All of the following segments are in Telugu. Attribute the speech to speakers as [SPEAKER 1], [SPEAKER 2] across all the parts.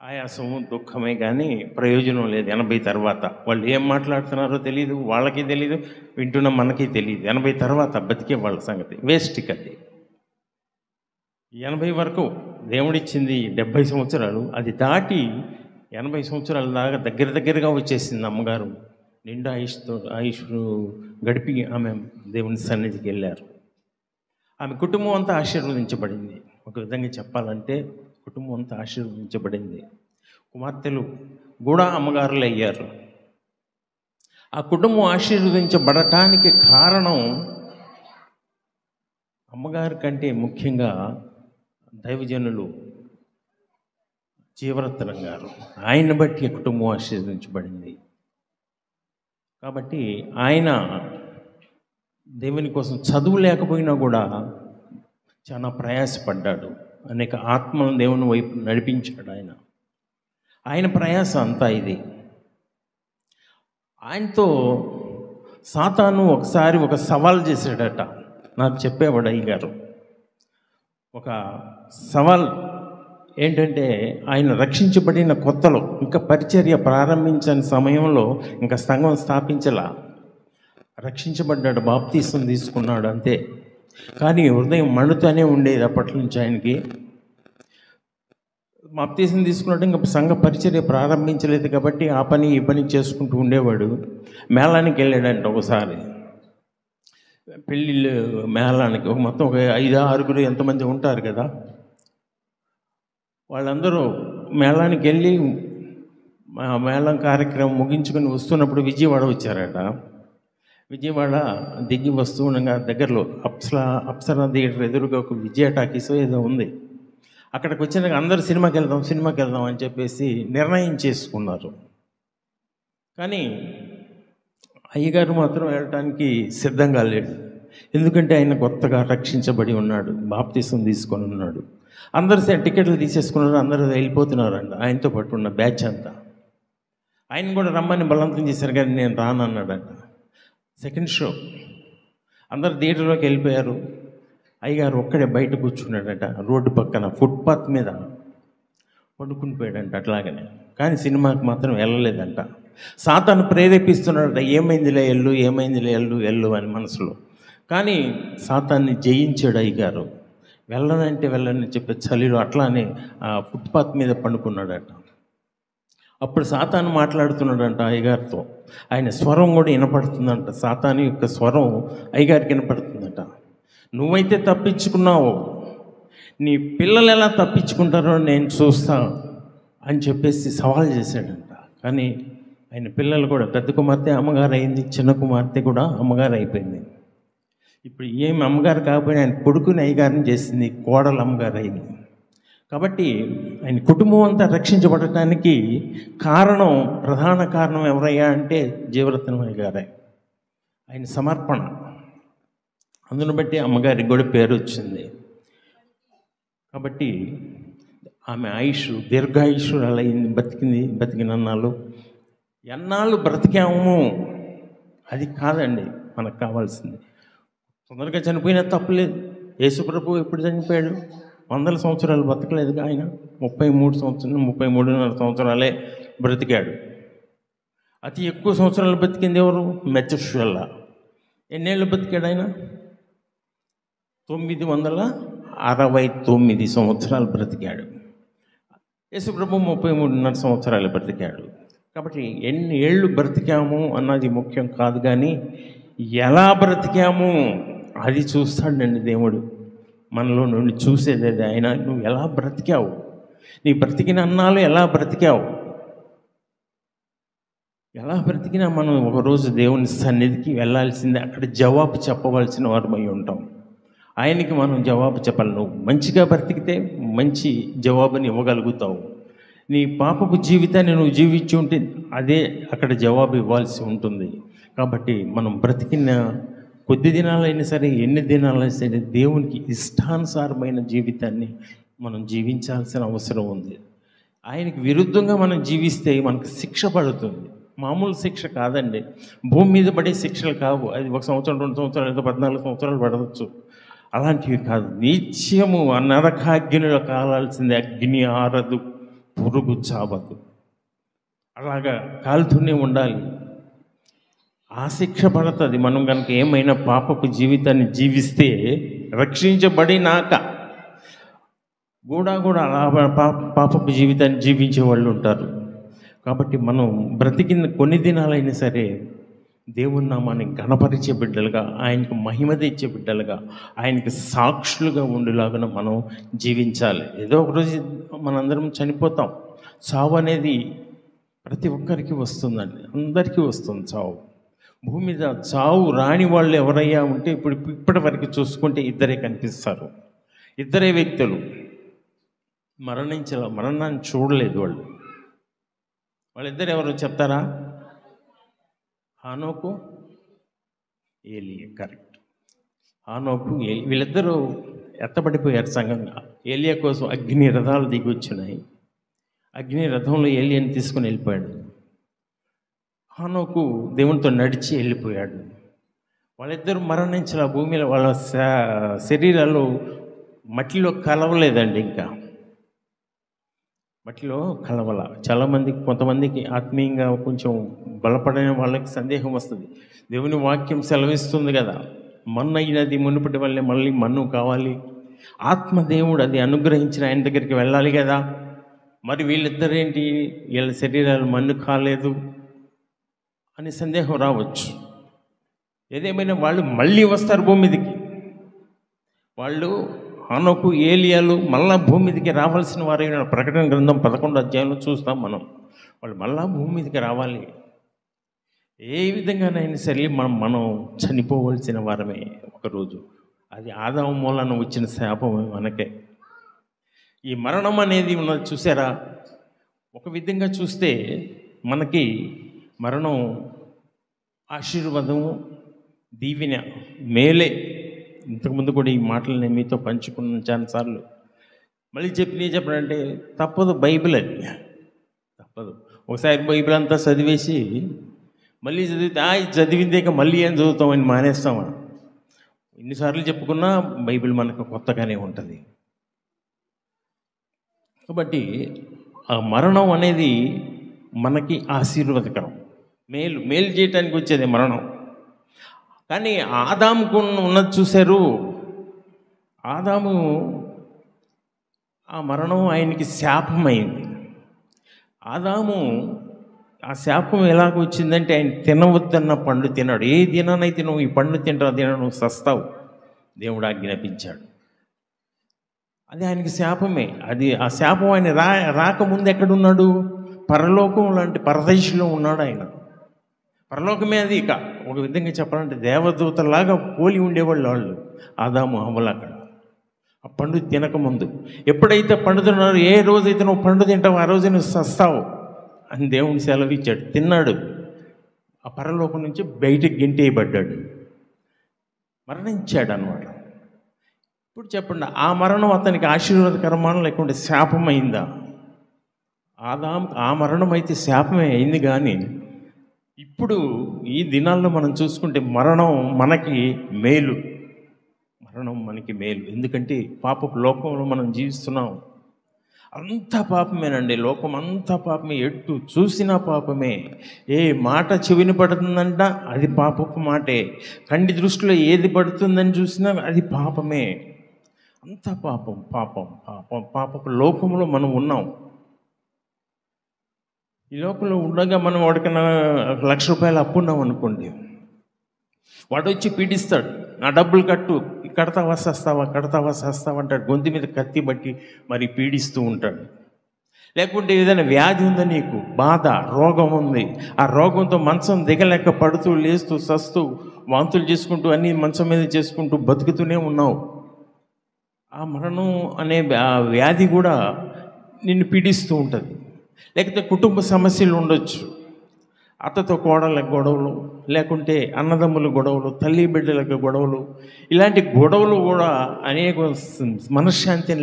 [SPEAKER 1] ఆయాసము, దుఃఖమే కానీ ప్రయోజనం లేదు 80 తర్వాత. వాళ్ళు ఏం మాట్లాడుతున్నారో తెలీదు, వాళ్ళకి తెలీదు, వింటున్న మనకి తెలియదు. 80 తర్వాత బతికే వాళ్ళ సంగతి వేస్ట్ అది. 80 వరకు దేవుడిచ్చింది 70 సంవత్సరాలు, అది దాటి 80 సంవత్సరాల దాకా దగ్గరగా వచ్చేసింది అమ్మగారు. నిండు ఆయుష్ గడిపి ఆమె దేవుని సన్నిధికి వెళ్ళారు. ఆమె కుటుంబం అంతా ఆశీర్వదించబడింది. ఒక విధంగా చెప్పాలంటే కుటుంబం అంతా ఆశీర్వదించబడింది. కుమార్తెలు కూడా అమ్మగారులు అయ్యారు. ఆ కుటుంబం ఆశీర్వదించబడటానికి కారణం అమ్మగారి కంటే ముఖ్యంగా దైవజనులు జీవరత్నం గారు. ఆయన్ని బట్టి కుటుంబం ఆశీర్వదించబడింది. కాబట్టి ఆయన దేవుని కోసం చదువు లేకపోయినా కూడా చాలా ప్రయాసపడ్డాడు. అనేక ఆత్మలను దేవుని వైపు నడిపించాడు. ఆయన ప్రయాస అంతా ఇది. ఆయనతో సాతాను ఒకసారి ఒక సవాల్ చేశాడట. నాకు చెప్పేవాడు అయ్యగారు. ఒక సవాల్ ఏంటంటే, ఆయన రక్షించబడిన కొత్తలో, ఇంకా పరిచర్య ప్రారంభించని సమయంలో, ఇంకా సంఘం స్థాపించలా, రక్షించబడ్డాడు, బాప్తీసం తీసుకున్నాడు అంతే. కానీ హృదయం మండుతూనే ఉండేది అప్పటి నుంచి ఆయనకి. బాప్తీసం తీసుకున్నాడు, ఇంకా సంఘ పరిచర్య ప్రారంభించలేదు కాబట్టి ఆ పని ఈ పని చేసుకుంటూ ఉండేవాడు. మేళానికి వెళ్ళాడంట ఒకసారి, పెళ్ళిళ్ళు మేళానికి. మొత్తం ఒక 5-6 ఎంతమంది ఉంటారు కదా, వాళ్ళందరూ మేళానికి వెళ్ళి మేళం కార్యక్రమం ముగించుకొని వస్తున్నప్పుడు విజయవాడ వచ్చారట. విజయవాడ దిగి వస్తూ ఉండగా దగ్గరలో అప్సరా థియేటర్ ఎదురుగా ఒక విజయ టాకీస్ ఏదో ఉంది. అక్కడికి వచ్చినాక అందరూ సినిమాకి వెళ్దాం అని చెప్పేసి నిర్ణయం చేసుకున్నారు. కానీ అయ్యగారు మాత్రం వెళ్ళటానికి సిద్ధంగా లేడు. ఎందుకంటే ఆయన కొత్తగా రక్షించబడి ఉన్నాడు, బాప్తీసం తీసుకొని ఉన్నాడు. అందరూ టికెట్లు తీసేసుకున్నారు, అందరూ వెళ్ళిపోతున్నారంట ఆయనతో పాటు ఉన్న బ్యాచ్ అంతా. ఆయన కూడా రమ్మని బలవంతం చేశారు కానీ నేను రానన్నాడంట. సెకండ్ షో అందరు థియేటర్లోకి వెళ్ళిపోయారు. అయ్యగారు ఒక్కడే బయట కూర్చున్నాడట, రోడ్డు పక్కన ఫుట్పాత్ మీద పండుకుని పోయాడంట అట్లాగనే. కానీ సినిమాకి మాత్రం వెళ్ళలేదంట. సాతాను ప్రేరేపిస్తున్నాడట, ఏమైందిలే ఎల్లు అని మనసులో. కానీ సాతాన్ని జయించాడు అయ్యగారు. వెళ్ళని చెప్పే చలిలో అట్లానే ఆ ఫుట్పాత్ మీద పండుకున్నాడట. అప్పుడు సాతాను మాట్లాడుతున్నాడంట అయ్యగారితో. ఆయన స్వరం కూడా వినపడుతుందంట. సాతాను యొక్క స్వరం అయ్యగారికి వినపడుతుందట. నువ్వైతే తప్పించుకున్నావు, నీ పిల్లలు ఎలా తప్పించుకుంటారో నేను చూస్తా అని చెప్పేసి సవాల్ చేశాడంట. కానీ ఆయన పిల్లలు కూడా, పెద్ద కుమార్తె అమ్మగారు అయింది, చిన్న కుమార్తె కూడా అమ్మగారు అయిపోయింది. ఇప్పుడు ఏమి అమ్మగారు కాకపోయినా ఆయన కొడుకుని అయ్యగారిని చేసింది, కోడలు అమ్మగారు అయింది. కాబట్టి ఆయన కుటుంబం అంతా రక్షించబడటానికి ప్రధాన కారణం ఎవరయ్యా అంటే జీవరత్నం అయ్యగారే. ఆయన సమర్పణ, అందును బట్టి అమ్మగారికి కూడా పేరు వచ్చింది. కాబట్టి ఆమె దీర్ఘాయుష్యురాలైంది, బతికినన్నాళ్ళు. ఎన్నాళ్ళు బ్రతికాము అది కాదండి మనకు కావాల్సింది. తొందరగా చనిపోయినా తప్పులేదు. యేసుప్రభు ఎప్పుడు చనిపోయాడు? 100 సంవత్సరాలు బ్రతకలేదు ఆయన. 33.5 సంవత్సరాలే బ్రతికాడు. అతి ఎక్కువ సంవత్సరాలు బ్రతికింది ఎవరు? మెతుషెలా. ఎన్నేళ్ళు బ్రతికాడు ఆయన? 969 సంవత్సరాలు బ్రతికాడు. యేసుప్రభు 33.5 సంవత్సరాలు బ్రతికాడు. కాబట్టి ఎన్ని ఏళ్ళు బ్రతికాము అన్నది ముఖ్యం కాదు, కానీ ఎలా బ్రతికాము అది చూస్తాడండి దేవుడు. మనలో నుండి చూసేది అది. ఆయన నువ్వు ఎలా బ్రతికావు, నీ బ్రతికిన అన్నాళ్ళు ఎలా బ్రతికావు, ఎలా బ్రతికినా మనం ఒకరోజు దేవుని సన్నిధికి వెళ్ళాల్సిందే. అక్కడ జవాబు చెప్పవలసిన వారమై ఉంటాం. ఆయనకి మనం జవాబు చెప్పాలి. నువ్వు మంచిగా బ్రతికితే మంచి జవాబుని ఇవ్వగలుగుతావు. నీ పాపపు జీవితాన్ని నువ్వు జీవించి ఉంటే అదే అక్కడ జవాబు ఇవ్వాల్సి ఉంటుంది. కాబట్టి మనం బ్రతికిన కొద్ది దినాలైనా సరే, ఎన్ని దినాలైనా సరే, దేవునికి ఇష్టానుసారమైన జీవితాన్ని మనం జీవించాల్సిన అవసరం ఉంది. ఆయనకి విరుద్ధంగా మనం జీవిస్తే మనకు శిక్ష పడుతుంది. మామూలు శిక్ష కాదండి, భూమి మీద పడే శిక్షలు కావు. అది 1 సంవత్సరం, 2 సంవత్సరాలు, 14 సంవత్సరాలు పడవచ్చు. అలాంటివి కాదు. నిత్యము నరకాగ్నిలో కాలాల్సిందే. అగ్ని ఆరదు, పురుగు చావదు. అలాగా కాలుతూనే ఉండాలి. ఆ శిక్ష పడుతుంది మనం కనుక ఏమైనా పాపపు జీవితాన్ని జీవిస్తే. రక్షించబడినాక కూడా అలా పాపపు జీవితాన్ని జీవించే వాళ్ళు ఉంటారు. కాబట్టి మనం బ్రతికిన కొన్ని దినాలైనా సరే దేవుని నామాన్ని గణపరిచే బిడ్డలుగా, ఆయనకు మహిమ తెచ్చే బిడ్డలుగా, ఆయనకి సాక్షులుగా ఉండేలాగా మనం జీవించాలి. ఏదో ఒకరోజు మనందరం చనిపోతాం. చావు అనేది ప్రతి ఒక్కరికి వస్తుందండి, అందరికీ వస్తుంది చావు. భూమి మీద చావు రాని వాళ్ళు ఎవరయ్యా ఉంటే ఇప్పటి వరకు చూసుకుంటే ఇద్దరే కనిపిస్తారు. ఇద్దరే వ్యక్తులు మరణాన్ని చూడలేదు వాళ్ళిద్దరు ఎవరు చెప్తారా? హానోకు, ఏలియా. కరెక్ట్. హానోకు, వీళ్ళిద్దరూ ఎత్తబడిపోయారు సంఘంగా. ఏలియా కోసం అగ్ని రథాలు దిగి వచ్చినాయి. అగ్ని రథంలో ఏలియాని తీసుకుని వెళ్ళిపోయాడు. హానోకు దేవునితో నడిచి వెళ్ళిపోయాడు. వాళ్ళిద్దరూ మరణించిన భూమిలో వాళ్ళ శరీరాలు మట్టిలో కలవలేదండి. ఇంకా మట్టిలో కలవల. చాలామందికి, కొంతమందికి ఆత్మీయంగా కొంచెం బలపడిన వాళ్ళకి సందేహం వస్తుంది. దేవుని వాక్యం సెలవిస్తుంది కదా, మన్ను అయినది మునుపటి వల్లే మళ్ళీ మన్ను కావాలి. ఆత్మదేవుడు అది అనుగ్రహించిన ఆయన దగ్గరికి వెళ్ళాలి కదా. మరి వీళ్ళిద్దరేంటి, వీళ్ళ శరీరాలు మన్ను కాలేదు అని సందేహం రావచ్చు. ఏదేమైనా వాళ్ళు మళ్ళీ వస్తారు భూమి మీదకి. వాళ్ళు హానోకు, ఏలియాలు మళ్ళా భూమి మీదకి రావాల్సిన వారైన ప్రకటన గ్రంథం 11వ అధ్యాయంలో చూస్తాం మనం. వాళ్ళు మళ్ళా భూమి మీదకి రావాలి. ఏ విధంగానైనా సరే మనం చనిపోవలసిన వారమే ఒకరోజు. అది ఆదాము మూలాన వచ్చిన శాపం మనకే. ఈ మరణం అనేది ఉన్నది చూసారా? ఒక విధంగా చూస్తే మనకి మరణం ఆశీర్వాదము, దీవెన, మేలే. ఇంతకుముందు కూడా ఈ మాటలు నేను మీతో పంచుకున్నాను చాలాసార్లు. మళ్ళీ చెప్పానంటే తప్పదు, బైబిల్ అది తప్పదు. ఒకసారి బైబిల్ అంతా చదివేసి మళ్ళీ చదివిందేక మళ్ళీ ఏం చదువుతామని మానేస్తామా? ఎన్నిసార్లు చెప్పుకున్నా బైబిల్ మనకు కొత్తగానే ఉంటుంది. కాబట్టి ఆ మరణం అనేది మనకి ఆశీర్వాదకరం, మేలు చేయటానికి వచ్చేది మరణం. కానీ ఆదాముకు ఉన్నది చూశారు. ఆదాము ఆ మరణం ఆయనకి శాపమైంది. ఆదాము ఆ శాపం ఎలాగ వచ్చిందంటే, ఆయన తినవద్దన్న పండు తిన్నాడు. ఏ దినానైతే నువ్వు ఈ పండు తింటావు దిన నువ్వు సస్తావు, దేవుడు ఆజ్ఞాపించాడు. అది ఆయనకి శాపమే. అది ఆ శాపం ఆయన రాకముందు ఎక్కడున్నాడు? పరలోకం లాంటి పరదేశంలో ఉన్నాడు ఆయన. పరలోకమే అది. ఇక ఒక విధంగా చెప్పాలంటే దేవదూతలాగా పోలి ఉండేవాళ్ళు వాళ్ళు, ఆదాము హవ్వలు. అక్కడ ఆ పండు తినకముందు ఎప్పుడైతే పండు తిన్నారో, ఏ రోజైతే నువ్వు పండు తింటావు ఆ రోజు నువ్వు సస్తావు అని దేవుని సెలవు ఇచ్చాడు. తిన్నాడు. ఆ పరలోకం నుంచి బయటికి గెంటేయబడ్డాడు, మరణించాడు అన్నమాట. ఇప్పుడు చెప్పండి, ఆ మరణం అతనికి ఆశీర్వాదకరమా లేకుంటే శాపమైందా? ఆ మరణం అయితే శాపమే అయింది. కానీ ఇప్పుడు ఈ దినాల్లో మనం చూసుకుంటే మరణం మనకి మేలు. మరణం మనకి మేలు. ఎందుకంటే పాపపు లోకంలో మనం జీవిస్తున్నాం. అంతా పాపమేనండి. లోకం అంతా పాపమే. ఎటు చూసినా పాపమే. ఏ మాట చెవిని పడుతుందంట అది పాపపు మాటే. కంటి దృష్టిలో ఏది పడుతుందని చూసినా అది పాపమే. అంతా పాపం పాపం పాపం పాపపు లోకంలో మనం ఉన్నాం. ఈ లోకంలో ఉండగా మనం వాడికన్నా ₹1,00,000 అప్పు ఉన్నాం అనుకోండి, వాడు వచ్చి పీడిస్తాడు. నా డబ్బులు కట్టు, కడతావా సస్తావా అంటాడు. గొంతు మీద కత్తి బట్టి మరి పీడిస్తూ ఉంటాడు. లేకుంటే ఏదైనా వ్యాధి ఉందా, నీకు బాధ, రోగం ఉంది, ఆ రోగంతో మంచం దిగలేక పడుతూ లేస్తూ సస్తూ వాంతులు చేసుకుంటూ అన్నీ మంచం మీద చేసుకుంటూ బతుకుతూనే ఉన్నావు. ఆ మరణం అనే వ్యాధి కూడా నిన్ను పీడిస్తూ ఉంటుంది. లేకపోతే కుటుంబ సమస్యలు ఉండొచ్చు. అత్తతో కోడళ్ళ గొడవలు, లేకుంటే అన్నదమ్ముల గొడవలు, తల్లి బిడ్డలకు గొడవలు. ఇలాంటి గొడవలు కూడా అనేక మనశ్శాంతిని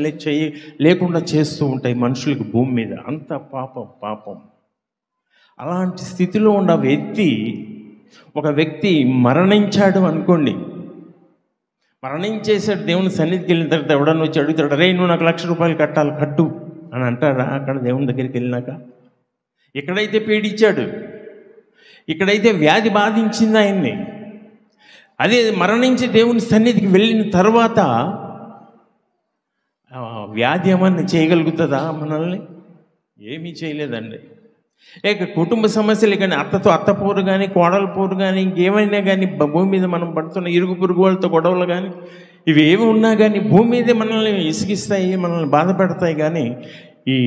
[SPEAKER 1] లేకుండా చేస్తూ ఉంటాయి మనుషులకు భూమి మీద. అంత పాపం. అలాంటి స్థితిలో ఉన్న ఒక వ్యక్తి మరణించాడు అనుకోండి. మరణించేసాడు. దేవుని సన్నిధికి వెళ్ళిన తర్వాత ఎవడన్నా వచ్చి అడుగుతాడు, రే నువ్వు నాకు ₹1,00,000 కట్టాలి, కట్టు అని అంటారా అక్కడ దేవుని దగ్గరికి వెళ్ళినాక? ఎక్కడైతే పీడించాడు, ఇక్కడైతే వ్యాధి బాధించింది ఆయన్ని, అదే మరణించి దేవుని సన్నిధికి వెళ్ళిన తర్వాత వ్యాధి ఏమన్నా చేయగలుగుతుందా మనల్ని? ఏమీ చేయలేదండి. లేక కుటుంబ సమస్యలు కానీ, అత్తతో అత్త పోరు కానీ, కోడల పోరు కానీ, ఇంకేమైనా కానీ, భూమి మీద మనం పడుతున్న ఇరుగు పొరుగు వాళ్ళతో గొడవలు కానీ, ఇవి ఏమి ఉన్నా కానీ భూమి మీదే మనల్ని ఇసిగిస్తాయి, మనల్ని బాధ పెడతాయి. కానీ ఈ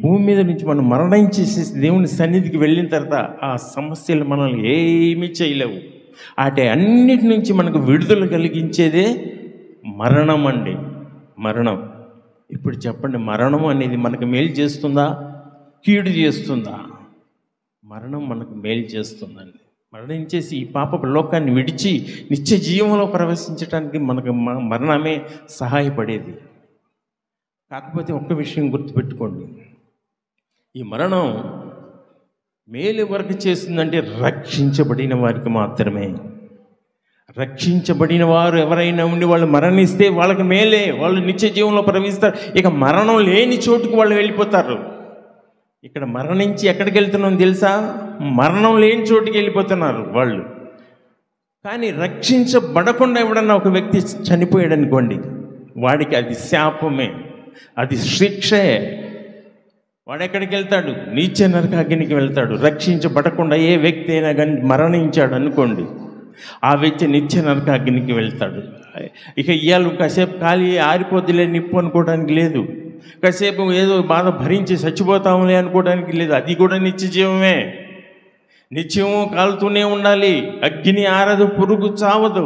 [SPEAKER 1] భూమి మీద నుంచి మనం మరణించేసి దేవుని సన్నిధికి వెళ్ళిన తర్వాత ఆ సమస్యలు మనల్ని ఏమీ చేయలేవు. వాటి అన్నిటి నుంచి మనకు విడుదల కలిగించేదే మరణం అండి. మరణం. ఇప్పుడు చెప్పండి, మరణం అనేది మనకు మేలు చేస్తుందా, కీడు చేస్తుందా? మరణం మనకు మేలు చేస్తుందండి. మరణించేసి ఈ పాపపు లోకాన్ని విడిచి నిత్య జీవంలో ప్రవేశించడానికి మనకు మరణమే సహాయపడేది. కాకపోతే ఒక్క విషయం గుర్తుపెట్టుకోండి, ఈ మరణం మేలు వరకు చేస్తుందంటే రక్షించబడిన వారికి మాత్రమే. రక్షించబడిన వారు ఎవరైనా ఉండి వాళ్ళు మరణిస్తే వాళ్ళకి మేలే, వాళ్ళు నిత్య జీవంలో ప్రవేశిస్తారు. ఇక మరణం లేని చోటుకు వాళ్ళు వెళ్ళిపోతారు. ఇక్కడ మరణించి ఎక్కడికి వెళ్తున్నాం తెలుసా? మరణం లేని చోటుకి వెళ్ళిపోతున్నారు వాళ్ళు. కానీ రక్షించబడకుండా ఎవడన్నా ఒక వ్యక్తి చనిపోయాడు అనుకోండి, వాడికి అది శాపమే, అది శిక్షే. వాడు ఎక్కడికి వెళ్తాడు? నీచ నరకాగ్నికి వెళ్తాడు. రక్షించబడకుండా ఏ వ్యక్తి అయినా కానీ మరణించాడు అనుకోండి, ఆ వ్యక్తి నిత్య నరకాగ్నికి వెళ్తాడు. ఇక ఇవాళ కాసేపు ఖాళీ ఆరిపోద్దులే నిప్పు అనుకోవడానికి లేదు, కాసేపు ఏదో బాధ భరించి చచ్చిపోతాములే అనుకోవడానికి లేదు. అది కూడా నిత్య జీవమే. నిత్యము కాలుతూనే ఉండాలి. అగ్ని ఆరదు, పురుగు చావదు.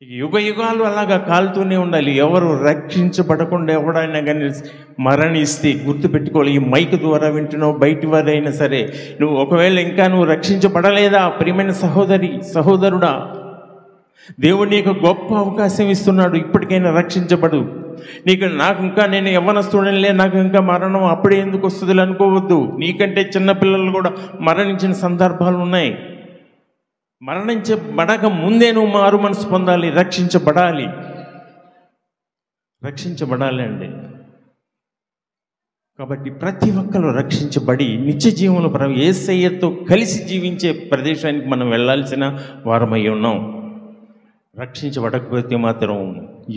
[SPEAKER 1] యుగ యుగాలు అలాగా కాలుతూనే ఉండాలి. ఎవరు రక్షించబడకుండా ఎవడైనా కానీ మరణిస్తే గుర్తుపెట్టుకోవాలి. ఈ మైక్ ద్వారా వింటున్నావు, బయటి వారైనా సరే, నువ్వు ఒకవేళ ఇంకా నువ్వు రక్షించబడలేదా ప్రియమైన సహోదరి సహోదరుడా, దేవుడు నీకు గొప్ప అవకాశం ఇస్తున్నాడు. ఇప్పటికైనా రక్షించబడు. నాకు ఇంకా నేను యవ్వనస్తుడనిలే, నాకు ఇంకా మరణం అప్పుడే ఎందుకు వస్తుంది అనుకోవద్దు. నీకంటే చిన్నపిల్లలు కూడా మరణించిన సందర్భాలు ఉన్నాయి. మరణించబడక ముందే నువ్వు మారు మనసు పొందాలి, రక్షించబడాలి. రక్షించబడాలి అండి. కాబట్టి ప్రతి ఒక్కరు రక్షించబడి నిత్య జీవంలో యేసయ్యతో కలిసి జీవించే ప్రదేశానికి మనం వెళ్ళాల్సిన వారమై ఉన్నాం. రక్షించబడకపోతే మాత్రం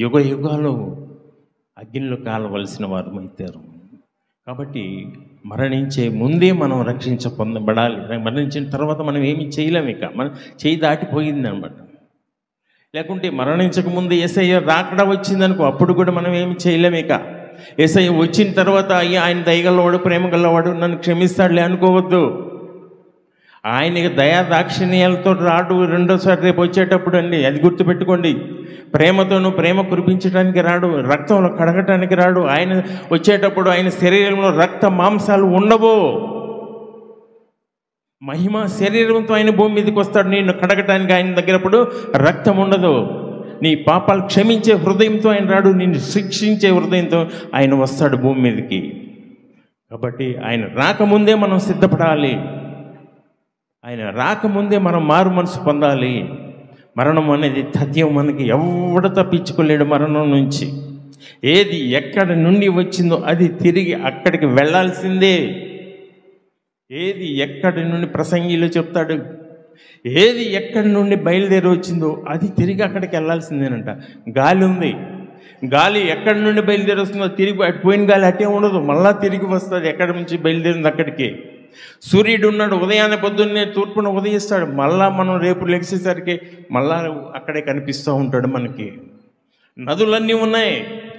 [SPEAKER 1] యుగ యుగాలు అగ్నిలో కాలవలసిన వారమైతారు. కాబట్టి మరణించే ముందే మనం పొందబడాలి. మరణించిన తర్వాత మనం ఏమీ చేయలేము. ఇక మన చేయి దాటిపోయింది అనమాట. లేకుంటే మరణించకముందు యేసయ్య రాకడా వచ్చిందనుకో, అప్పుడు కూడా మనం ఏమి చేయలేము. ఇక యేసయ్య వచ్చిన తర్వాత అయ్యా ఆయన దయగలవాడు, ప్రేమ గలవాడు, నన్ను క్షమిస్తాడులే అనుకోవద్దు. ఆయనకి దయా దాక్షిణ్యాలతో రాడు రెండోసారి రేపు వచ్చేటప్పుడు అండి. అది గుర్తుపెట్టుకోండి. ప్రేమతోనూ ప్రేమ కురిపించడానికి రాడు, రక్తంలో కడగటానికి రాడు. ఆయన వచ్చేటప్పుడు ఆయన శరీరంలో రక్త మాంసాలు ఉండవు. మహిమ శరీరంతో ఆయన భూమి మీదకి వస్తాడు. నిన్ను కడగటానికి ఆయన దగ్గరప్పుడు రక్తం ఉండదు. నీ పాపాలు క్షమించే హృదయంతో ఆయన రాడు, నిన్ను శిక్షించే హృదయంతో ఆయన వస్తాడు భూమి మీదకి. కాబట్టి ఆయన రాకముందే మనం సిద్ధపడాలి. ఆయన రాకముందే మనం మారు మనసు పొందాలి. మరణం అనేది తథ్యం. మనకి ఎవడు తప్పించుకోలేడు మరణం నుంచి. ఏది ఎక్కడి నుండి వచ్చిందో అది తిరిగి అక్కడికి వెళ్ళాల్సిందే. ఏది ఎక్కడి నుండి ప్రసంగిలో చెప్తాడు, ఏది ఎక్కడి నుండి బయలుదేరి వచ్చిందో అది తిరిగి అక్కడికి వెళ్ళాల్సిందేనంట. గాలి ఉంది, గాలి ఎక్కడి నుండి బయలుదేరి వస్తుందో తిరిగి అటు పోయిన గాలి అటే ఉండదు, మళ్ళా తిరిగి వస్తుంది ఎక్కడి నుంచి బయలుదేరింది అక్కడికి. సూర్యుడు ఉన్నాడు, ఉదయాన్నే పొద్దున్నే తూర్పున ఉదయిస్తాడు, మళ్ళా మనం రేపు లెగిసేసరికి మళ్ళా అక్కడే కనిపిస్తూ ఉంటాడు మనకి. నదులన్నీ ఉన్నాయి,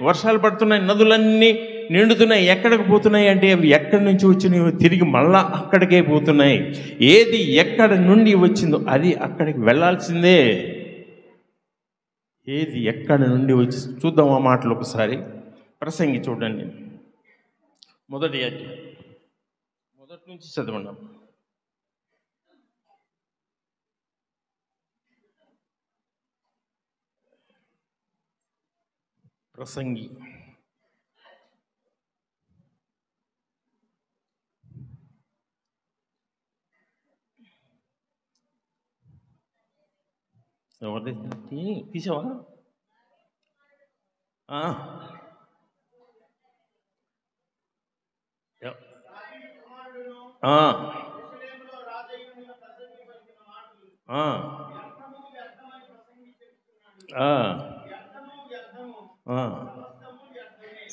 [SPEAKER 1] వర్షాలు పడుతున్నాయి, నదులన్నీ నిండుతున్నాయి. ఎక్కడికి పోతున్నాయి అంటే అవి ఎక్కడి నుంచి వచ్చినాయో తిరిగి మళ్ళా అక్కడికే పోతున్నాయి. ఏది ఎక్కడి నుండి వచ్చిందో అది అక్కడికి వెళ్ళాల్సిందే. ఏది ఎక్కడి నుండి వచ్చి చూద్దాం ఆ మాటలు ఒకసారి. ప్రసంగి చూడండి, మొదటి అధ్యాయం మొదటి నుంచి చదవండి. ప్రసంగి తీసావా? ఆ, ఆ, ఆ, ఆ.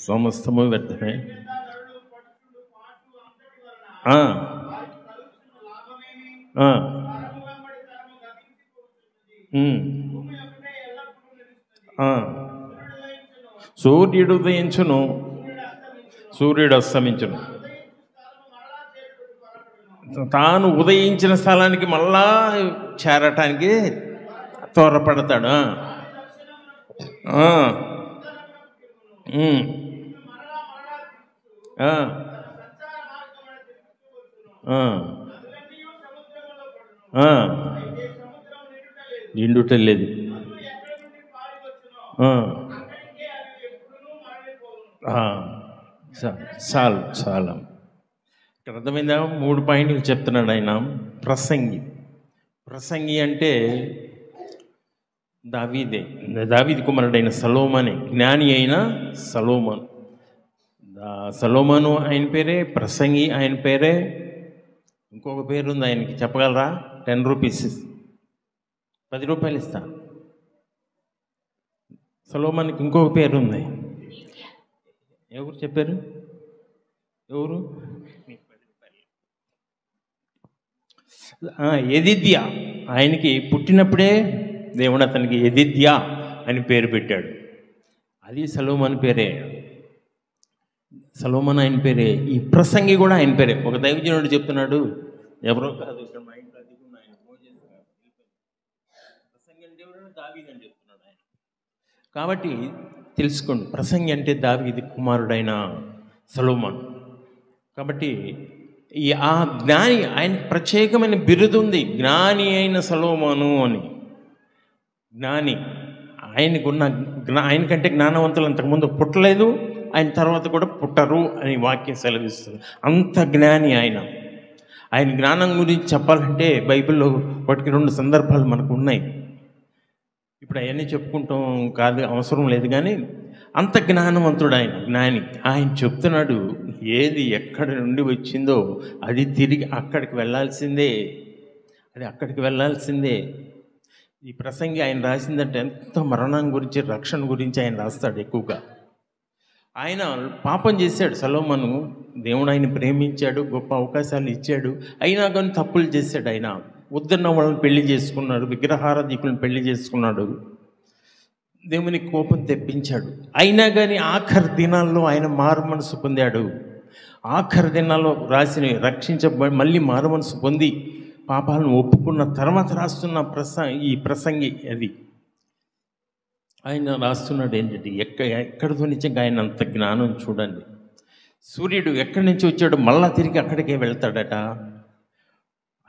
[SPEAKER 1] సమస్తము వ్యర్థమే. ఆ, ఆ, ఉమ్, ఆ. సూర్యుడు ఉదయించును, సూర్యుడు అస్తమించును. తాను ఉదయించిన స్థలానికి మళ్ళా చేరటానికి త్వరపడతాడు. ఆ, ఉమ్, ఆ, ఆ, ఆ. నిండుట లేదు. ఆ, ఆ. చాలు చాలా. ఇక్కడ అర్థమైందా? 3 పాయింట్లు చెప్తున్నాడు ఆయన. ప్రసంగి. ప్రసంగి అంటే దావీదే, దావీదు కుమారుడైన సలోమనే, జ్ఞాని అయిన సలోమన్. సలోమను ఆయన పేరే, ప్రసంగి ఆయన పేరే. ఇంకొక పేరు ఉంది ఆయనకి, చెప్పగలరా? 10 రూపీస్, 10 రూపాయలు ఇస్తా. సలోమన్కి ఇంకొక పేరు ఉంది. ఎవరు చెప్పారు? ఎవరు? ఎదిద్య. ఆయనకి పుట్టినప్పుడే దేవుడు అతనికి ఎదిద్య అని పేరు పెట్టాడు. అది సలోమన్ పేరే, సలోమన్ ఆయన పేరే. ఈ ప్రసంగి కూడా ఆయన పేరే. ఒక దైవజనుడు చెప్తున్నాడు, ఎవరో కాదు, ఇక్కడ మా ఇంట్లో అది కూడా ఆయన ఫోన్ చేస్తున్నారు, ప్రసంగి అంటే ఎవరు? దావీదు అని చెప్తున్నాడు ఆయన. కాబట్టి తెలుసుకోండి, ప్రసంగి అంటే దావీదు కుమారుడైన సలోమన్. కాబట్టి ఆ జ్ఞాని, ఆయన ప్రత్యేకమైన బిరుదు ఉంది, జ్ఞాని అయిన సలోమను అని. జ్ఞాని. ఆయనకున్న ఆయనకంటే జ్ఞానవంతులు అంతకుముందు పుట్టలేదు, ఆయన తర్వాత కూడా పుట్టరు అని వాక్యం సెలవిస్తుంది. అంత జ్ఞాని ఆయన. ఆయన జ్ఞానం గురించి చెప్పాలంటే బైబిల్లో వాటికి 2 సందర్భాలు మనకు ఉన్నాయి. ఇప్పుడు అవన్నీ చెప్పుకుంటాం కాదు, అవసరం లేదు. కానీ అంత జ్ఞానవంతుడు ఆయన, జ్ఞాని. ఆయన చెప్తున్నాడు, ఏది ఎక్కడి నుండి వచ్చిందో అది తిరిగి అక్కడికి వెళ్ళాల్సిందే, అది అక్కడికి వెళ్ళాల్సిందే. ఈ ప్రసంగి ఆయన రాసిందంటే ఎంత మరణం గురించి, రక్షణ గురించి ఆయన రాస్తాడు ఎక్కువగా. ఆయన పాపం చేశాడు సలోమను, దేవుడు ఆయన ప్రేమించాడు, గొప్ప అవకాశాలు ఇచ్చాడు, అయినా కానీ తప్పులు చేశాడు. ఆయన వద్దన్న వాళ్ళని పెళ్లి చేసుకున్నాడు, విగ్రహారాధికులను పెళ్లి చేసుకున్నాడు, దేవుని కోపం తెప్పించాడు. అయినా కానీ ఆఖరి దినాల్లో ఆయన మారు మనసు పొందాడు. ఆఖరి దినాల్లో రాసిన రక్షించబడి మళ్ళీ మారు మనసు పొంది పాపాలను ఒప్పుకున్న తర్వాత రాస్తున్న ఈ ప్రసంగి అది. ఆయన రాస్తున్నాడు ఏంటంటే, ఎక్కడితో నిజంగా ఆయన అంత జ్ఞానం చూడండి. సూర్యుడు ఎక్కడి నుంచి వచ్చాడో మళ్ళా తిరిగి అక్కడికే వెళ్తాడట.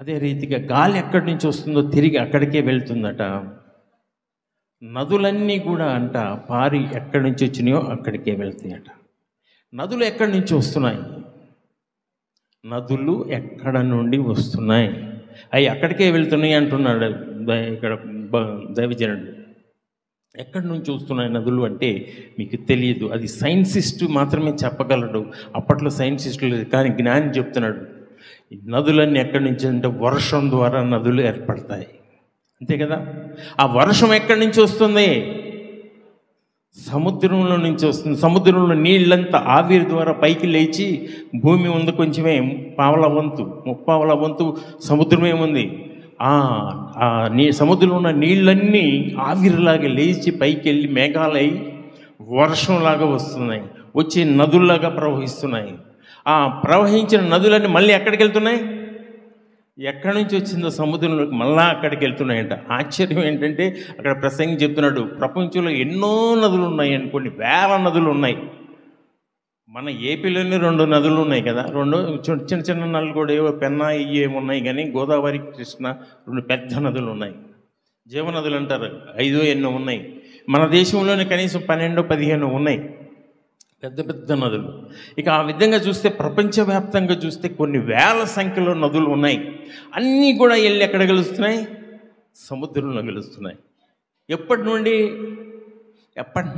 [SPEAKER 1] అదే రీతిగా గాలి ఎక్కడి నుంచి వస్తుందో తిరిగి అక్కడికే వెళ్తుందట. నదులన్నీ కూడా అంట పారి ఎక్కడి నుంచి వచ్చినాయో అక్కడికే వెళ్తాయట. నదులు ఎక్కడి నుంచి వస్తున్నాయి? నదులు ఎక్కడ నుండి వస్తున్నాయి? అవి అక్కడికే వెళ్తున్నాయి అంటున్నాడు ఇక్కడ దైవజనుడు. ఎక్కడి నుంచి వస్తున్నాయి నదులు అంటే మీకు తెలియదు, అది సైన్సిస్టు మాత్రమే చెప్పగలడు. అప్పట్లో సైన్సిస్టు లేదు, కానీ జ్ఞాని చెప్తున్నాడు. ఈ నదులన్నీ ఎక్కడి నుంచి అంటే వర్షం ద్వారా నదులు ఏర్పడతాయి, అంతే కదా. ఆ వర్షం ఎక్కడి నుంచి వస్తుంది? సముద్రంలో నుంచి వస్తుంది. సముద్రంలో నీళ్ళంతా ఆవిరి ద్వారా పైకి లేచి భూమి ఉంది కొంచెమే, ముప్పావల వంతు సముద్రమేముంది. సముద్రంలో ఉన్న నీళ్ళన్నీ ఆవిరిలాగా లేచి పైకి వెళ్ళి మేఘాలై వర్షంలాగా వస్తున్నాయి, వచ్చి నదుల్లాగా ప్రవహిస్తున్నాయి. ఆ ప్రవహించిన నదులన్నీ మళ్ళీ ఎక్కడికి వెళ్తున్నాయి? ఎక్కడి నుంచి వచ్చిందో సముద్రంలోకి మళ్ళా అక్కడికి వెళ్తున్నాయంట. ఆశ్చర్యం ఏంటంటే అక్కడ ప్రసంగి చెప్తున్నాడు, ప్రపంచంలో ఎన్నో నదులు ఉన్నాయి, కొన్ని వేల నదులు ఉన్నాయి. మన ఏపీలోనే 2 నదులు ఉన్నాయి కదా, 2 చిన్న చిన్న నదులు కూడా ఏవో పెన్నా ఇవి ఉన్నాయి. కానీ గోదావరి, కృష్ణ 2 పెద్ద నదులు ఉన్నాయి. జీవనదులు అంటారు, 5 ఎన్నో ఉన్నాయి. మన దేశంలోనే కనీసం 12-15 ఉన్నాయి పెద్ద పెద్ద నదులు. ఇక ఆ విధంగా చూస్తే ప్రపంచవ్యాప్తంగా చూస్తే కొన్ని వేల సంఖ్యలో నదులు ఉన్నాయి. అన్నీ కూడా వెళ్ళి ఎక్కడ కలుస్తున్నాయి? సముద్రంలో కలుస్తున్నాయి. ఎప్పటి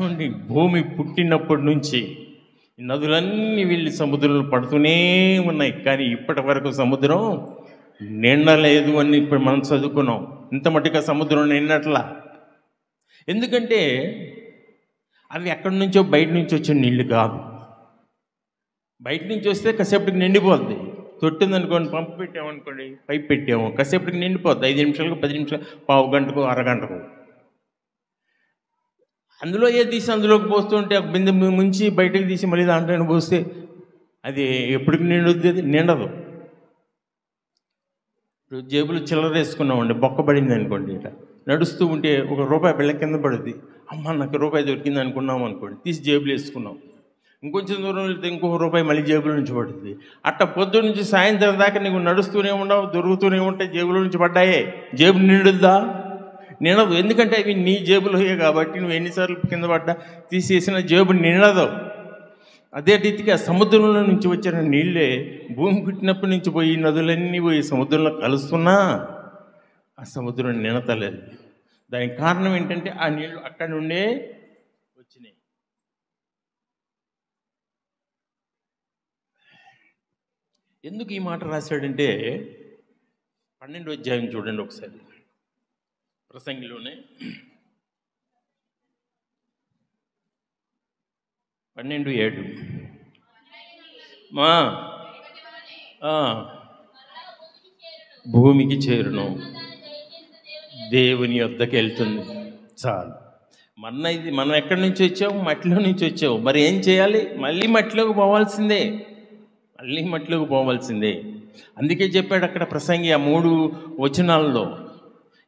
[SPEAKER 1] నుండి? భూమి పుట్టినప్పటి నుంచి ఈ నదులన్నీ వెళ్ళి సముద్రంలో పడుతూనే ఉన్నాయి, కానీ ఇప్పటి వరకు సముద్రం నిండలేదు అని ఇప్పుడు మనం చదువుకున్నాం. ఇంత మట్టుగా సముద్రం నిండట్లా. ఎందుకంటే అవి ఎక్కడి నుంచో బయట నుంచి వచ్చిన నీళ్ళు కాదు. బయట నుంచి వస్తే కాసేపటికి నిండిపోద్ది. తొట్టిందనుకోండి, పంపు పెట్టామనుకోండి, పైప్ పెట్టాము, కాసేపటికి నిండిపోద్ది. 5 నిమిషాలకు, 10 నిమిషాలు, పావు గంటకు, అరగంటకు. అందులో ఏ తీసి అందులోకి పోస్తుంటే ఒక బిందె ముంచి బయటకు తీసి మళ్ళీ దాంట్లో పోస్తే అది ఎప్పటికి నిండుద్ది? అది నిండదు. ఇప్పుడు జేబులు చిల్లర వేసుకున్నామండి, బొక్కబడింది అనుకోండి, ఇట్లా నడుస్తూ ఉంటే ₹1 బిళ్ళ కింద పడుద్ది. అమ్మ నాకు రూపాయి దొరికింది అనుకున్నాం అనుకోండి, తీసి జేబులు వేసుకున్నాం. ఇంకొంచెం దూరం వెళ్తే ₹1 మళ్ళీ జేబుల నుంచి పడుతుంది. అట్ట పొద్దు నుంచి సాయంత్రం దాకా నీకు నడుస్తూనే ఉండవు, దొరుకుతూనే ఉంటాయి, జేబుల నుంచి పడ్డాయే. జేబు నిండుద్దా? నిండదు. ఎందుకంటే అవి నీ జేబులోయే కాబట్టి నువ్వు ఎన్నిసార్లు కింద పడ్డా తీసేసిన జేబు నిండదు. అదే రీతిగా సముద్రంలో నుంచి వచ్చిన నీళ్ళే భూమి పుట్టినప్పటి నుంచి పోయి నదులన్నీ పోయి సముద్రంలో కలుస్తున్నా ఆ సముద్రం నిండతలేదు. దానికి కారణం ఏంటంటే ఆ నీళ్లు అక్కడి నుండే వచ్చినాయి. ఎందుకు ఈ మాట రాశాడంటే 12వ అధ్యాయం చూడండి ఒకసారి, ప్రసంగిలోనే 12:7 భూమికి చేరును, దేవుని వద్దకు వెళ్తుంది. చాలు. ఇది మనం ఎక్కడి నుంచి వచ్చావు? మట్టిలో నుంచి వచ్చావు. మరి ఏం చేయాలి? మళ్ళీ మట్టిలోకి పోవాల్సిందే, మళ్ళీ మట్టిలోకి పోవాల్సిందే. అందుకే చెప్పాడు అక్కడ ప్రసంగి ఆ 3 వచనాల్లో,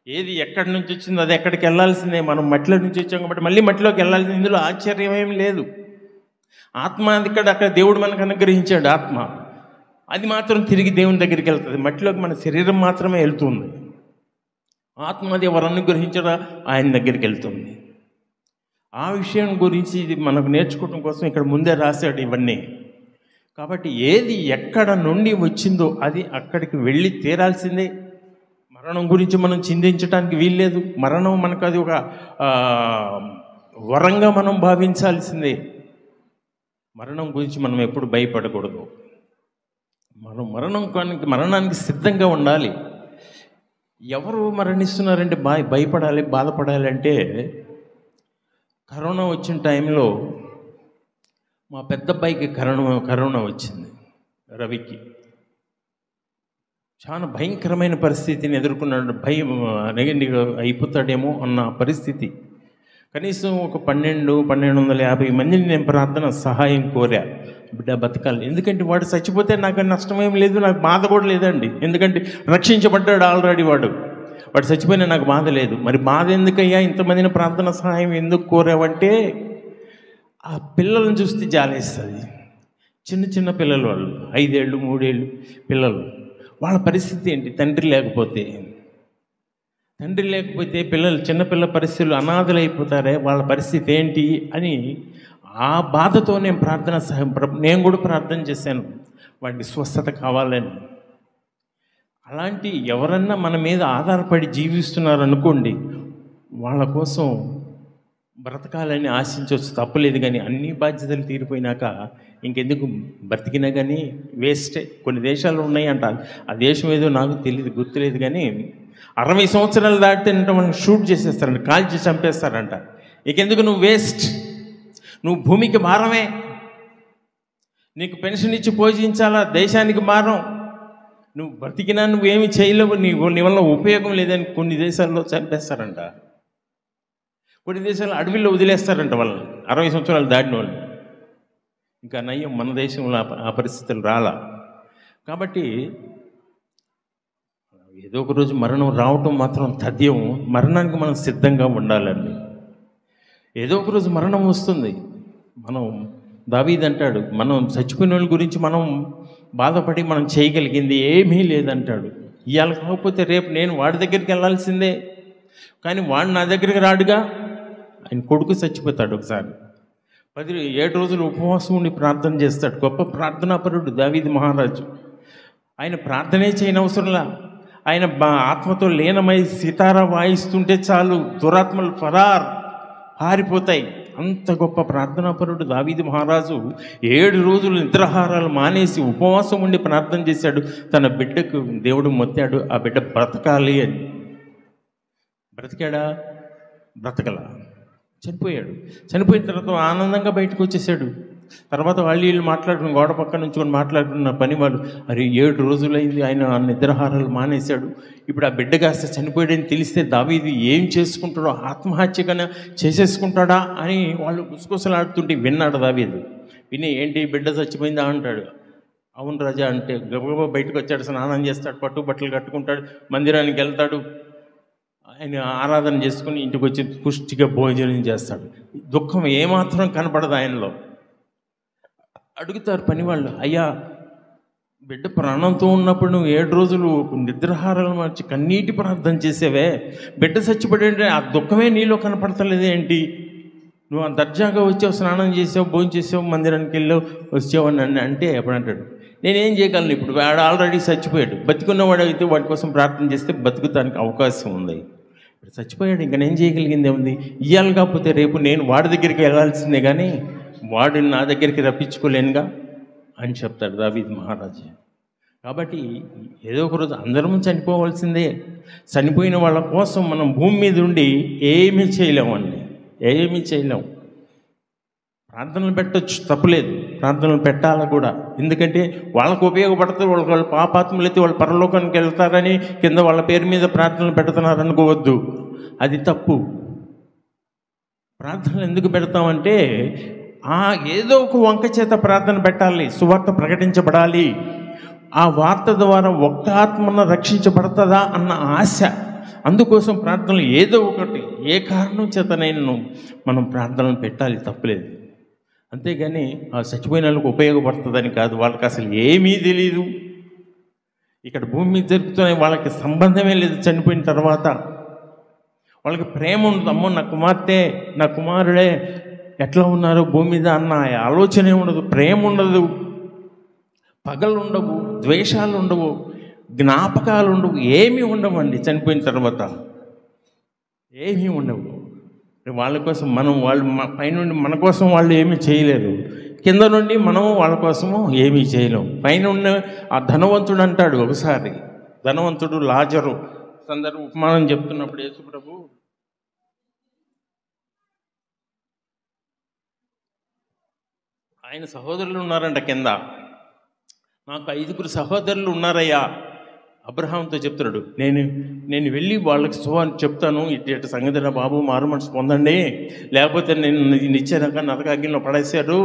[SPEAKER 1] ఏది ఎక్కడి నుంచి వచ్చిందో అది ఎక్కడికి వెళ్ళాల్సిందే. మనం మట్టిలో నుంచి వచ్చాం కాబట్టి మళ్ళీ మట్టిలోకి వెళ్ళాల్సింది. ఇందులో ఆశ్చర్యం ఏం లేదు. ఆత్మ అక్కడ దేవుడు మనకు అనుగ్రహించాడు ఆత్మ, అది మాత్రం తిరిగి దేవుని దగ్గరికి వెళ్తుంది. మట్టిలోకి మన శరీరం మాత్రమే వెళ్తుంది. ఆత్మ అది ఎవరు అనుగ్రహించారా ఆయన దగ్గరికి వెళ్తుంది. ఆ విషయం గురించి ఇది మనకు నేర్చుకోవడం కోసం ఇక్కడ ముందే రాశాడు ఇవన్నీ. కాబట్టి ఏది ఎక్కడ నుండి వచ్చిందో అది అక్కడికి వెళ్ళి తీరాల్సిందే. మరణం గురించి మనం చింతించడానికి వీల్లేదు. మరణం మనకు అది ఒక వరంగా మనం భావించాల్సిందే. మరణం గురించి మనం ఎప్పుడు భయపడకూడదు. మనం మరణానికి సిద్ధంగా ఉండాలి. ఎవరు మరణిస్తున్నారంటే భయపడాలి, బాధపడాలి అంటే, కరోనా వచ్చిన టైంలో మా పెద్ద అబ్బాయికి కరోనా వచ్చింది, రవికి. చాలా భయంకరమైన పరిస్థితిని ఎదుర్కొన్నాడు. భయం నెగటివ్ అయిపోతాడేమో అన్న పరిస్థితి. కనీసం ఒక 1250 మందిని నేను ప్రార్థన సహాయం కోరా, బిడ్డ బతకాలి. ఎందుకంటే వాడు చచ్చిపోతే నాకు నష్టమేం లేదు, నాకు బాధ కూడా లేదండి. ఎందుకంటే రక్షించబడ్డాడు ఆల్రెడీ. వాడు చచ్చిపోయినా నాకు బాధ లేదు. మరి బాధ ఎందుకయ్యా? ఇంతమందిని ప్రార్థన సహాయం ఎందుకు కోరావంటే, ఆ పిల్లలను చూస్తే జాలేస్తుంది. చిన్న చిన్న పిల్లలు, వాళ్ళు 5 ఏళ్ళు 3 ఏళ్ళు పిల్లలు. వాళ్ళ పరిస్థితి ఏంటి? తండ్రి లేకపోతే పిల్లలు, చిన్నపిల్లల పరిస్థితులు అనాథలు అయిపోతారే, వాళ్ళ పరిస్థితి ఏంటి అని ఆ బాధతో నేను ప్రార్థన సహాయం, నేను కూడా ప్రార్థన చేశాను వాడికి స్వస్థత కావాలని. అలాంటి ఎవరన్నా మన మీద ఆధారపడి జీవిస్తున్నారనుకోండి, వాళ్ళ కోసం బ్రతకాలని ఆశించవచ్చు, తప్పలేదు. కానీ అన్ని బాధ్యతలు తీరిపోయినాక ఇంకెందుకు బ్రతికినా కానీ వేస్టే. కొన్ని దేశాలు ఉన్నాయి అంట, ఆ దేశం ఏదో నాకు తెలియదు, గుర్తులేదు. కానీ 60 సంవత్సరాలు దాటితే మనల్ని షూట్ చేసేస్తారంట, కాల్చి చంపేస్తారంట. ఇంకెందుకు నువ్వు వేస్ట్, నువ్వు భూమికి భారమే, నీకు పెన్షన్ ఇచ్చి పోషించాలా, దేశానికి భారం. నువ్వు బ్రతికినా నువ్వేమి చేయలేవు, నీ వల్ల ఉపయోగం లేదని కొన్ని దేశాల్లో చంపేస్తారంట. కొన్ని దేశాల్లో అడవిలో వదిలేస్తారంట వాళ్ళని, 60 సంవత్సరాలు దాటిన వాళ్ళు. ఇంకా నయ్యం మన దేశంలో ఆ పరిస్థితులు రాలా. కాబట్టి ఏదో ఒక రోజు మరణం రావటం మాత్రం తథ్యం. మరణానికి మనం సిద్ధంగా ఉండాలండి. ఏదో ఒక రోజు మరణం వస్తుంది. దావీదు అంటాడు, మనం చచ్చిపోయిన వాళ్ళ గురించి మనం బాధపడి మనం చేయగలిగింది ఏమీ లేదంటాడు. ఇవాళ కాకపోతే రేపు నేను వాడి దగ్గరికి వెళ్ళాల్సిందే. కానీ వాడు నా దగ్గరికి రాడుగా. ఆయన కొడుకు చచ్చిపోతాడు ఒకసారి. 7 రోజులు ఉపవాసం ఉండి ప్రార్థన చేస్తాడు. గొప్ప ప్రార్థనాపరుడు దావీదు మహారాజు. ఆయన ప్రార్థనే చేయనవసరంలా, ఆయన ఆత్మతో లీనమై సితారా వాయిస్తుంటే చాలు దురాత్మలు పారిపోతాయి. అంత గొప్ప ప్రార్థనాపరుడు దావీదు మహారాజు 7 రోజులు నిద్రాహారాలు మానేసి ఉపవాసం ఉండి ప్రార్థన చేశాడు. తన బిడ్డకు దేవుడు మొత్తాడు, ఆ బిడ్డ బ్రతకాలి అని. బ్రతికాడా? బ్రతకలా, చనిపోయాడు. చనిపోయిన తర్వాత ఆనందంగా బయటకు వచ్చేసాడు. తర్వాత వీళ్ళు మాట్లాడుకుని గోడ పక్క నుంచి మాట్లాడుకున్న పని వాళ్ళు, అరే 7 రోజులైంది ఆయన నిద్రాహారాలు మానేశాడు, ఇప్పుడు ఆ బిడ్డ కాస్త చనిపోయాడని తెలిస్తే దావీదు ఏం చేసుకుంటాడో, ఆత్మహత్యగానే చేసేసుకుంటాడా అని వాళ్ళు గుసగుసలాడుతుంటే విన్నాడు దావీదు. విని ఏంటి బిడ్డ చచ్చిపోయిందా అంటాడు. అవును రాజా అంటే గబగబా బయటకు వచ్చాడు, స్నానం చేస్తాడు, పట్టుబట్టలు కట్టుకుంటాడు, మందిరానికి వెళ్తాడు, ఆయన ఆరాధన చేసుకుని ఇంటికి వచ్చి పుష్టిగా భోజనం చేస్తాడు. దుఃఖం ఏమాత్రం కనపడదు ఆయనలో. అడుగుతారు పని వాళ్ళు, అయ్యా బిడ్డ ప్రాణంతో ఉన్నప్పుడు నువ్వు 7 రోజులు నిద్రాహారాలు మార్చి కన్నీటి ప్రార్థన చేసేవే, బిడ్డ చచ్చిపోయి ఆ దుఃఖమే నీలో కనపడతలేదు ఏంటి? నువ్వు ఆ దర్జాగా వచ్చావు, స్నానం చేసావు, భోజనం చేసావు, మందిరానికి వెళ్ళావు, వచ్చావు అని అంటే ఎప్పుడు అంటాడు, నేనేం చేయగలను, ఇప్పుడు వాడు ఆల్రెడీ చచ్చిపోయాడు, బతికున్నవాడు అయితే వాడి కోసం ప్రార్థన చేస్తే బతుకుతానికి అవకాశం ఉంది. ఇప్పుడు చచ్చిపోయాడు, ఇంకా నేను చేయగలిగింది ఏముంది? ఇవ్వాలి కాకపోతే రేపు నేను వాడి దగ్గరికి వెళ్ళాల్సిందే కానీ వాడిని నా దగ్గరికి రప్పించుకోలేనుగా అని చెప్తాడు దావీదు మహారాజు. కాబట్టి ఏదో ఒక రోజు అందరం చనిపోవాల్సిందే. చనిపోయిన వాళ్ళ కోసం మనం భూమి మీద ఉండి ఏమీ చేయలేమండి, ఏమీ చేయలేము. ప్రార్థనలు పెట్టచ్చు, తప్పులేదు, ప్రార్థనలు పెట్టాలి కూడా. ఎందుకంటే వాళ్ళకు ఉపయోగపడుతుంది. వాళ్ళ పాపాత్ములు అయితే వాళ్ళు పరలోకానికి వెళ్తారని కింద వాళ్ళ పేరు మీద ప్రార్థనలు పెడుతున్నారు అనుకోవద్దు, అది తప్పు. ప్రార్థనలు ఎందుకు పెడతామంటే ఏదో ఒక వంక చేత ప్రార్థన పెట్టాలి, సువార్త ప్రకటించబడాలి, ఆ వార్త ద్వారా ఒక్క ఆత్మన రక్షించబడుతుందా అన్న ఆశ. అందుకోసం ప్రార్థనలు ఏదో ఒకటి, ఏ కారణం చేతనైనా మనం ప్రార్థనలు పెట్టాలి, తప్పులేదు. అంతేగాని ఆ చచ్చిపోయిన వాళ్ళకి ఉపయోగపడుతుందని కాదు. వాళ్ళకి అసలు ఏమీ తెలియదు, ఇక్కడ భూమి మీద జరుగుతున్న వాళ్ళకి సంబంధమే లేదు. చనిపోయిన తర్వాత వాళ్ళకి ప్రేమ ఉండదు. అమ్మో నా కుమార్తె, నా కుమారుడే ఎట్లా ఉన్నారు భూమి మీద అన్న ఆలోచనే ఉండదు, ప్రేమ ఉండదు, పగలు ఉండవు, ద్వేషాలు ఉండవు, జ్ఞాపకాలు ఉండవు, ఏమీ ఉండవండి. చనిపోయిన తర్వాత ఏమీ ఉండవు. వాళ్ళ కోసం వాళ్ళు పైనుండి మన కోసం వాళ్ళు ఏమీ చేయలేరు, కింద నుండి మనము వాళ్ళ కోసము ఏమీ చేయలేము. పైన ఉన్న ఆ ధనవంతుడు అంటాడు ఒకసారి, ధనవంతుడు లాజరు ఉపమానం చెప్తున్నప్పుడు యేసుప్రభు, ఆయన సహోదరులు ఉన్నారంట కింద, నాకు 5 సహోదరులు ఉన్నారయ్యా. అబ్రహాంతో చెప్తున్నాడు, నేను వెళ్ళి వాళ్ళకి సువార్త చెప్తాను, ఇటు సంగతిరా బాబు, మారు మనసు పొందండి, లేకపోతే నేను నిత్యనక నరకాగ్నిలో పడేశారు,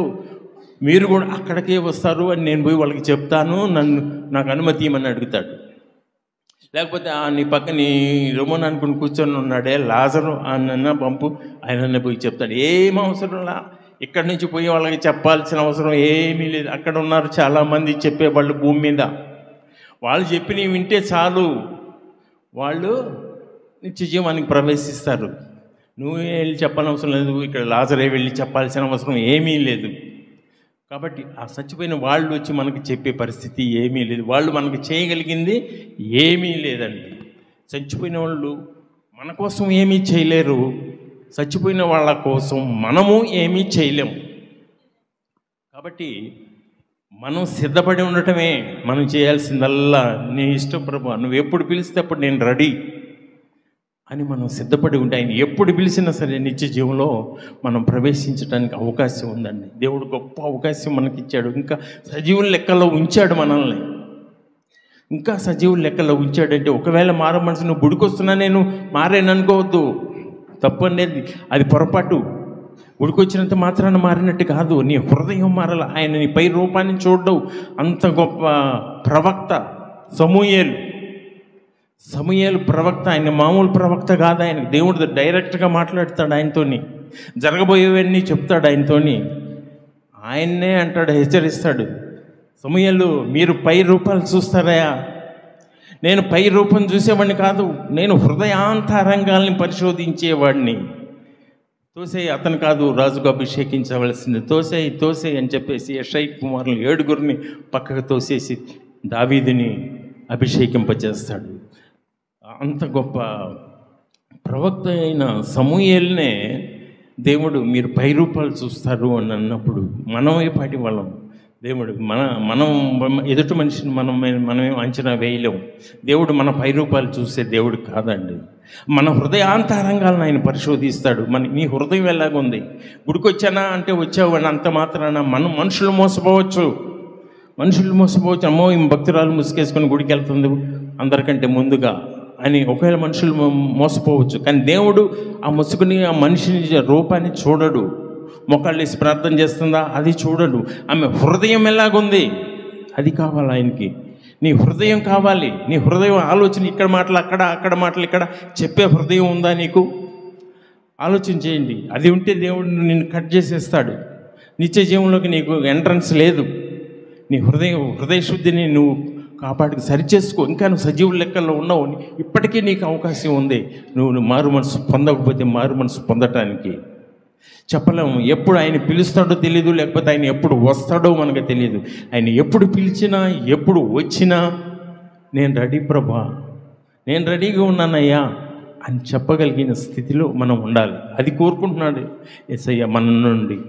[SPEAKER 1] మీరు కూడా అక్కడికే వస్తారు అని నేను పోయి వాళ్ళకి చెప్తాను, నాకు అనుమతి ఇవ్వమని అడుగుతాడు. లేకపోతే నీ పక్కన రొమన్ అనుకుని కూర్చొని ఉన్నాడే లాజరు అన్న పంపు, ఆయన పోయి చెప్తాడు. ఏం అవసరంలా, ఇక్కడి నుంచి పోయి వాళ్ళకి చెప్పాల్సిన అవసరం ఏమీ లేదు. అక్కడ ఉన్నారు చాలామంది చెప్పేవాళ్ళు భూమి మీద, వాళ్ళు చెప్పినవి వింటే చాలు, వాళ్ళు నిత్య జీవానికి ప్రవేశిస్తారు. నువ్వే వెళ్ళి చెప్పనవసరం లేదు, ఇక్కడ లాజరే వెళ్ళి చెప్పాల్సిన అవసరం ఏమీ లేదు. కాబట్టి ఆ చచ్చిపోయిన వాళ్ళు వచ్చి మనకి చెప్పే పరిస్థితి ఏమీ లేదు. వాళ్ళు మనకి చేయగలిగింది ఏమీ లేదండి. చచ్చిపోయిన వాళ్ళు మన కోసం ఏమీ చేయలేరు, చచ్చిపోయిన వాళ్ళ కోసం మనము ఏమీ చేయలేము. కాబట్టి మనం సిద్ధపడి ఉండటమే మనం చేయాల్సిందల్లా. నీ ఇష్టం ప్రభు, నువ్వు ఎప్పుడు పిలిస్తే అప్పుడు నేను రెడీ అని మనం సిద్ధపడి ఉంటే ఆయన ఎప్పుడు పిలిచినా సరే నిత్య జీవంలో మనం ప్రవేశించడానికి అవకాశం ఉందండి. దేవుడు గొప్ప అవకాశం మనకిచ్చాడు, ఇంకా సజీవుల లెక్కలో ఉంచాడు మనల్ని, ఇంకా సజీవుల లెక్కలో ఉంచాడంటే ఒకవేళ మార మనసు నువ్వు గుడికొస్తున్నా నేను మారాను అనుకోవద్దు, తప్పు అనేది అది పొరపాటు. ఉడికొచ్చినంత మాత్రాన మారినట్టు కాదు, నీ హృదయం మారాల. ఆయన నీ పై రూపాన్ని చూడవు. అంత గొప్ప ప్రవక్త సమూయేలు ప్రవక్త, ఆయన మామూలు ప్రవక్త కాదు. ఆయన దేవుడు డైరెక్ట్గా మాట్లాడతాడు, ఆయనతోని జరగబోయేవన్నీ చెప్తాడు ఆయనతోని. ఆయన్నే అంటాడు, హెచ్చరిస్తాడు, సమూయేలు మీరు పై రూపాలు చూస్తారయా, నేను పై రూపం చూసేవాడిని కాదు, నేను హృదయాంతరంగాల్ని పరిశోధించేవాడిని. తోసేయి, అతను కాదు రాజుకు అభిషేకించవలసింది, తోసేయి అని చెప్పేసి యెషై కుమారులు 7 పక్కకు తోసేసి దావీదుని అభిషేకింపచేస్తాడు. అంత గొప్ప ప్రవక్త అయిన సమూయేలునే దేవుడు మీరు పై రూపాలు చూస్తారు అని అన్నప్పుడు మనమే పాటి వాళ్ళం. దేవుడు మనం ఎదుటి మనిషిని మనమేం అంచనా వేయలేము. దేవుడు మన పై రూపాలు చూసే దేవుడు కాదండి. మన హృదయాంతరంగాలను ఆయన పరిశోధిస్తాడు. నీ హృదయం ఎలాగుంది? గుడికొచ్చానా అంటే వచ్చావు అని అంత మాత్రాన మనుషులు మోసపోవచ్చు. అమ్మో ఈ భక్తురాలు ముసుకేసుకొని గుడికి వెళ్తుంది అందరికంటే ముందుగా అని ఒకవేళ మనుషులు మోసపోవచ్చు. కానీ దేవుడు ఆ ముసుగుని, ఆ మనిషిని రూపాన్ని చూడడు. మొక్కళ్ళు వేసి ప్రార్థన చేస్తుందా అది చూడడు. ఆమె హృదయం ఎలాగుంది అది కావాలి ఆయనకి. నీ హృదయం కావాలి. నీ హృదయం ఆలోచన, ఇక్కడ మాటలు అక్కడ మాటలు ఇక్కడ చెప్పే హృదయం ఉందా నీకు? ఆలోచన చేయండి. అది ఉంటే దేవుడు నిన్ను కట్ చేసేస్తాడు. నిత్య జీవంలోకి నీకు ఎంట్రన్స్ లేదు. నీ హృదయ శుద్ధిని నువ్వు కాపాడికి సరిచేసుకో. ఇంకా నువ్వు సజీవుల లెక్కల్లో ఉన్నావు. ఇప్పటికీ నీకు అవకాశం ఉంది. నువ్వు మారు మనసు పొందకపోతే మారు మనసు పొందటానికి చెప్పలేము. ఎప్పుడు ఆయన పిలుస్తాడో తెలియదు, లేకపోతే ఆయన ఎప్పుడు వస్తాడో మనకు తెలియదు. ఆయన ఎప్పుడు పిలిచినా ఎప్పుడు వచ్చినా నేను రెడీ ప్రభా, నేను రెడీగా ఉన్నానయ్యా అని చెప్పగలిగిన స్థితిలో మనం ఉండాలి. అది కోరుకుంటున్నాడు యేసయ్య మన నుండి.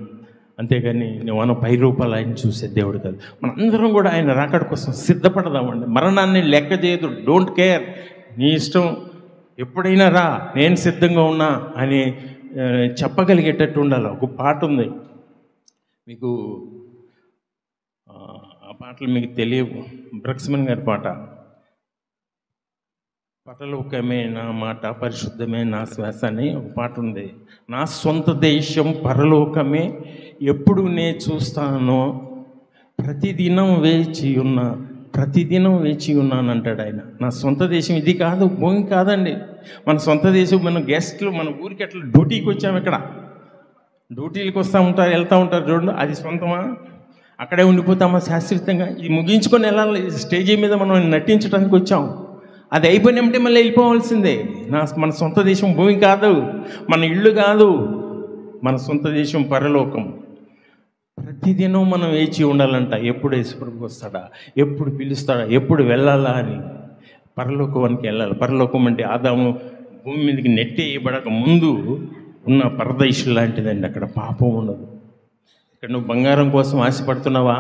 [SPEAKER 1] అంతేగాని మన పై రూపాలు ఆయన చూసే దేవుడు కాదు. మనందరం కూడా ఆయన రాకడ కోసం సిద్ధపడదామండి. మరణాన్ని లెక్క చేయదు. డోంట్ కేర్, నీ ఇష్టం, ఎప్పుడైనా రా, నేను సిద్ధంగా ఉన్నా అని చెప్పగలిగేటట్టు ఉండాలి. ఒక పాట ఉంది మీకు, ఆ పాటలు మీకు తెలియవు. బ్రక్స్మన్ గారి పాట, పరలోకమే నా మాట, పరిశుద్ధమే నా శ్వాస అని ఒక పాట ఉంది. నా సొంత దేశం పరలోకమే, ఎప్పుడు నే చూస్తానో, ప్రతిదినం వేచి ఉన్నాను అంటాడు ఆయన. నా సొంత దేశం ఇది కాదు, భూమి కాదండి. మన సొంత దేశం, మన గెస్ట్లు మన ఊరికి అట్లా డ్యూటీకి వచ్చాము. ఇక్కడ డ్యూటీలకు వెళ్తూ ఉంటారు చూడండి, అది సొంతమా? అక్కడే ఉండిపోతామా శాశ్వతంగా? ఇది ముగించుకొని వెళ్ళాలి. స్టేజీ మీద మనం నటించడానికి వచ్చాం. అది అయిపోయినామంటే మళ్ళీ వెళ్ళిపోవాల్సిందే. మన సొంత దేశం భూమి కాదు, మన ఇళ్ళు కాదు, మన సొంత దేశం పరలోకం. ప్రతిదినం మనం వేచి ఉండాలంట. ఎప్పుడు యేసుప్రభు వస్తాడా, ఎప్పుడు పిలుస్తాడా, ఎప్పుడు వెళ్ళాలా అని. పరలోకానికి వెళ్ళాలి. పరలోకం అంటే ఆదాము భూమి మీదకి నెట్టేయబడక ముందు ఉన్న పరదేశం లాంటిదండి. అక్కడ పాపం ఉండదు. ఇక్కడ నువ్వు బంగారం కోసం ఆశపడుతున్నావా?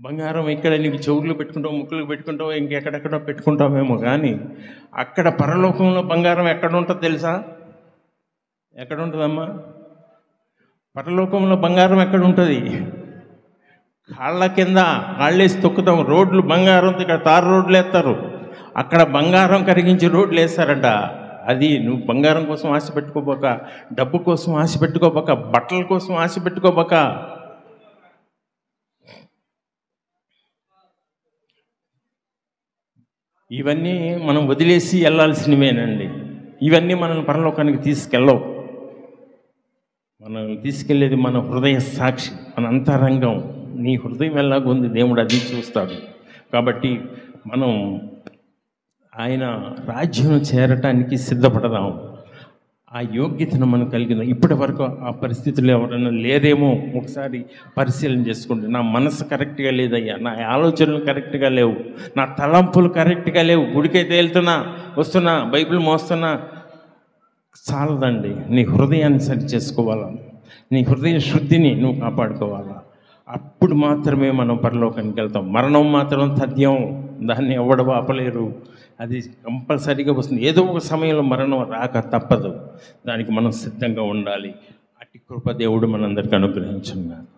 [SPEAKER 1] బంగారం ఇక్కడ నీకు చెవులు పెట్టుకుంటావు, ముక్కులు పెట్టుకుంటావు, ఇంకెక్కడెక్కడో పెట్టుకుంటావేమో. కానీ అక్కడ పరలోకంలో బంగారం ఎక్కడ ఉంటుందో తెలుసా? ఎక్కడ ఉంటుందమ్మా? పరలోకంలో బంగారం ఎక్కడ ఉంటుంది? కాళ్ళ కింద కాళ్ళేసి తొక్కుతాం. రోడ్లు బంగారం, ఇక్కడ తారు రోడ్లు వేస్తారు. అక్కడ బంగారం కరిగించి రోడ్లు వేస్తారంట. అది నువ్వు బంగారం కోసం ఆశ పెట్టుకోబోక, డబ్బు కోసం ఆశ పెట్టుకోబోక, బట్టల కోసం ఆశ పెట్టుకోబోక. ఇవన్నీ మనం వదిలేసి వెళ్ళాల్సినవేనండి. ఇవన్నీ మనల్ని పరలోకానికి తీసుకెళ్ళవు. మనం తీసుకెళ్ళేది మన హృదయ సాక్షి, మన అంతరంగం. నీ హృదయం ఎలాగుంది దేవుడు అది చూస్తాడు. కాబట్టి మనం ఆయన రాజ్యం చేరటానికి సిద్ధపడదాం. ఆ యోగ్యతను మనం కలిగిన. ఇప్పటి వరకు ఆ పరిస్థితులు ఎవరైనా లేదేమో ఒకసారి పరిశీలన చేసుకోండి. నా మనసు కరెక్ట్గా లేదయ్యా, నా ఆలోచనలు కరెక్ట్గా లేవు, నా తలంపులు కరెక్ట్గా లేవు. గుడికైతే వస్తున్నా, బైబిల్ మోస్తున్నా, చాలదండి. నీ హృదయాన్ని సరి చేసుకోవాలా, నీ హృదయ శుద్ధిని నువ్వు కాపాడుకోవాలా. అప్పుడు మాత్రమే మనం పరలోకానికి వెళ్తాం. మరణం మాత్రం తథ్యం, దాన్ని ఎవడు ఆపలేరు. అది కంపల్సరీగా వస్తుంది. ఏదో ఒక సమయంలో మరణం రాక తప్పదు. దానికి మనం సిద్ధంగా ఉండాలి. అట్టి కృప దేవుడు మనందరికీ అనుగ్రహించున్నాడు.